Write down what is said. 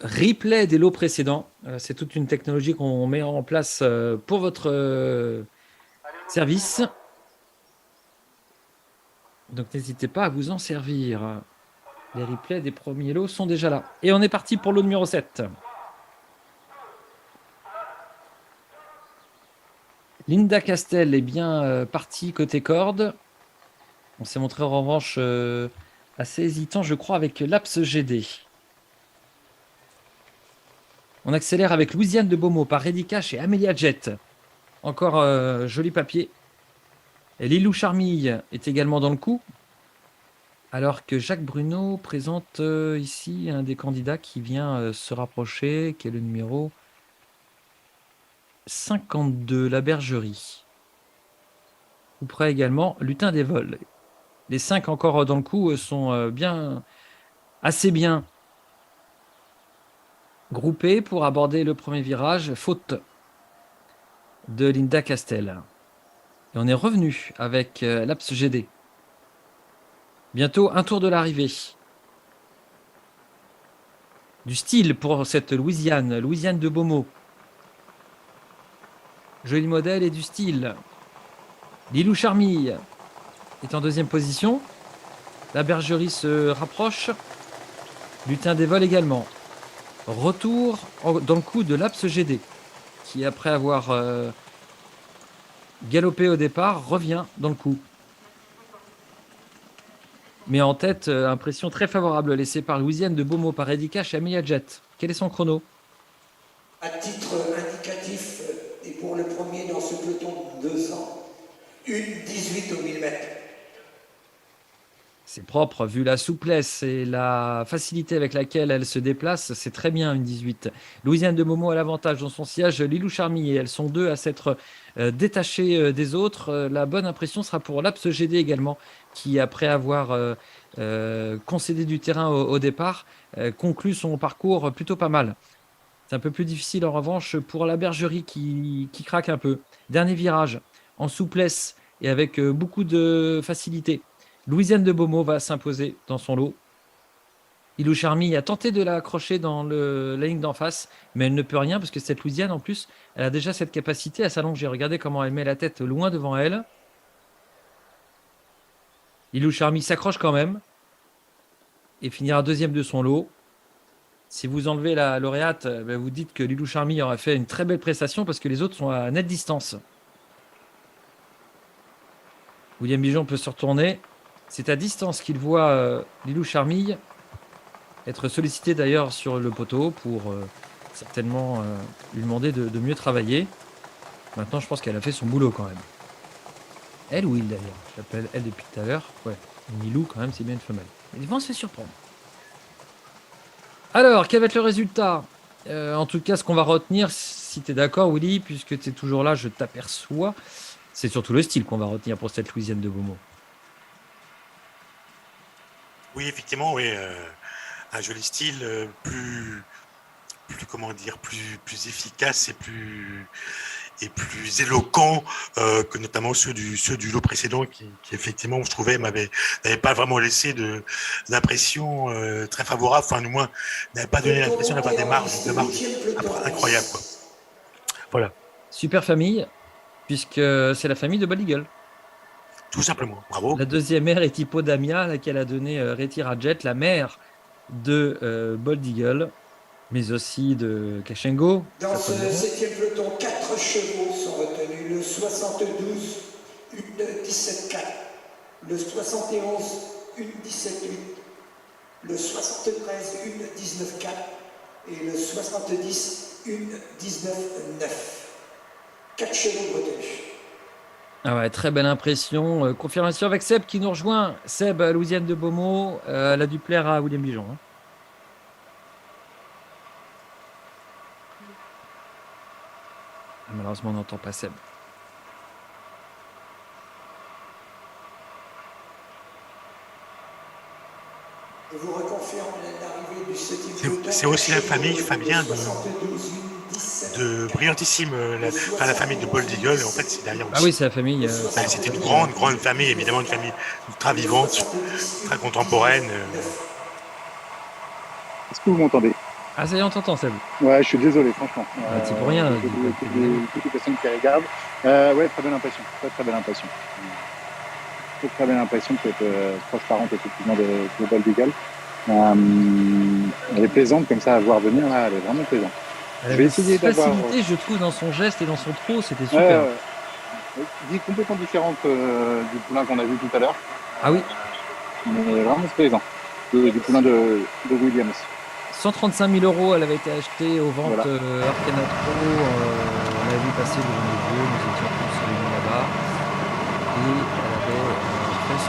replay des lots précédents. C'est toute une technologie qu'on met en place pour votre service. Donc n'hésitez pas à vous en servir. Les replays des premiers lots sont déjà là. Et on est parti pour lot numéro 7. Linda Castel est bien partie côté corde. On s'est montré en revanche assez hésitant, je crois, avec l'Aps GD. On accélère avec Louisiane de Beaumont par Reddy Cash et Amelia Jet. Encore joli papier. Et Lilou Charmille est également dans le coup. Alors que Jacques Bruno présente ici un des candidats qui vient se rapprocher, qui est le numéro 52, la Bergerie. Ou près également, Lutin des vols. Les 5 encore dans le coup sont assez bien groupés pour aborder le premier virage, faute de Linda Castel. Et on est revenu avec l'Aps GD. Bientôt un tour de l'arrivée. Du style pour cette Louisiane de Beaumont. Joli modèle et du style. Lilou Charmille est en deuxième position. La Bergerie se rapproche. Lutin des vols également. Retour dans le coup de l'Aps GD, qui après avoir galopé au départ, revient dans le coup. Mais en tête, impression très favorable laissée par Louisiane de Beaumont, par Reddy Cash et Amelia Jet. Quel est son chrono? À titre indicatif, et pour le premier dans ce peloton de 2 ans, 1,18 au 1000 mètres. C'est propre, vu la souplesse et la facilité avec laquelle elle se déplace, c'est très bien une 18. Louisiane de Beaumont a l'avantage dans son sillage, Lilou Charmille, et elles sont deux à s'être détachées des autres. La bonne impression sera pour l'Aps GD également, qui après avoir concédé du terrain au départ, conclut son parcours plutôt pas mal. C'est un peu plus difficile en revanche pour la Bergerie qui craque un peu. Dernier virage, en souplesse et avec beaucoup de facilité. Louisiane de Beaumont va s'imposer dans son lot. Ilou Charmille a tenté de l'accrocher dans la ligne d'en face, mais elle ne peut rien parce que cette Louisiane, en plus, elle a déjà cette capacité à s'allonger. Regardez comment elle met la tête loin devant elle. Ilou Charmille s'accroche quand même et finira deuxième de son lot. Si vous enlevez la lauréate, vous dites que Lilou Charmille aurait fait une très belle prestation parce que les autres sont à nette distance. William Bijon peut se retourner. C'est à distance qu'il voit Lilou Charmille être sollicité d'ailleurs sur le poteau pour certainement lui demander de mieux travailler. Maintenant, je pense qu'elle a fait son boulot quand même. Elle ou il d'ailleurs? J'appelle elle depuis tout à l'heure. Ouais, Lilou quand même, c'est bien une femelle. Ils vont se faire surprendre. Alors, quel va être le résultat? En tout cas, ce qu'on va retenir, si tu es d'accord, Willy, puisque tu es toujours là, je t'aperçois, c'est surtout le style qu'on va retenir pour cette Louisiane de Beaumont. Oui, effectivement, oui. Un joli style, plus comment dire, plus efficace et plus éloquent que notamment ceux du lot précédent qui effectivement, je trouvais, n'avaient pas vraiment laissé d'impression très favorable, enfin du moins n'avaient pas donné l'impression d'avoir des marges incroyables, quoi. Voilà. Super famille, puisque c'est la famille de Bald Eagle. Tout simplement, bravo. La deuxième mère est Hippodamia, laquelle a donné Retira Jet, la mère de Bald Eagle, mais aussi de Kashengo. Dans ce 7e peloton, 4 chevaux sont retenus. Le 72, une 17-4. Le 71, une 17-8. Le 73, une 19-4. Et le 70, une 19-9. 4 chevaux retenus. Ah ouais, très belle impression. Confirmation avec Seb qui nous rejoint. Seb, Louisiane de Beaumont, elle a dû plaire à William Bijon. Hein. Malheureusement, on n'entend pas Seb. Je vous reconfirme l'arrivée du 7e peloton. C'est aussi la famille, Fabien, de Brillantissime, la famille de Bald Eagle, et en fait c'est derrière aussi. Ah oui, c'est la famille. C'était une grande famille, évidemment, une famille ultra vivante, très contemporaine. Est-ce que vous m'entendez? Ah, ça y est, on t'entend, Seb. Ouais, je suis désolé, franchement. C'est pour rien. Toutes les personnes qui regardent. Ouais, très belle impression. Très, très belle impression. Très, très belle impression de cette transparente, effectivement, de Bald Eagle. Elle est plaisante, comme ça, à voir venir, là, elle est vraiment plaisante. Elle Je avait vais une essayer d'avoir. facilité, je trouve, dans son geste et dans son trot, c'était Ouais, super. dit complètement différente du poulain qu'on a vu tout à l'heure. Ah oui, Mais vraiment plaisant. Du poulain de Williams. 135 000 euros, elle avait été achetée aux ventes Voilà. Arcana Pro. On avait vu passer le vieux, nous étions tous réunis là-bas. Et elle avait fait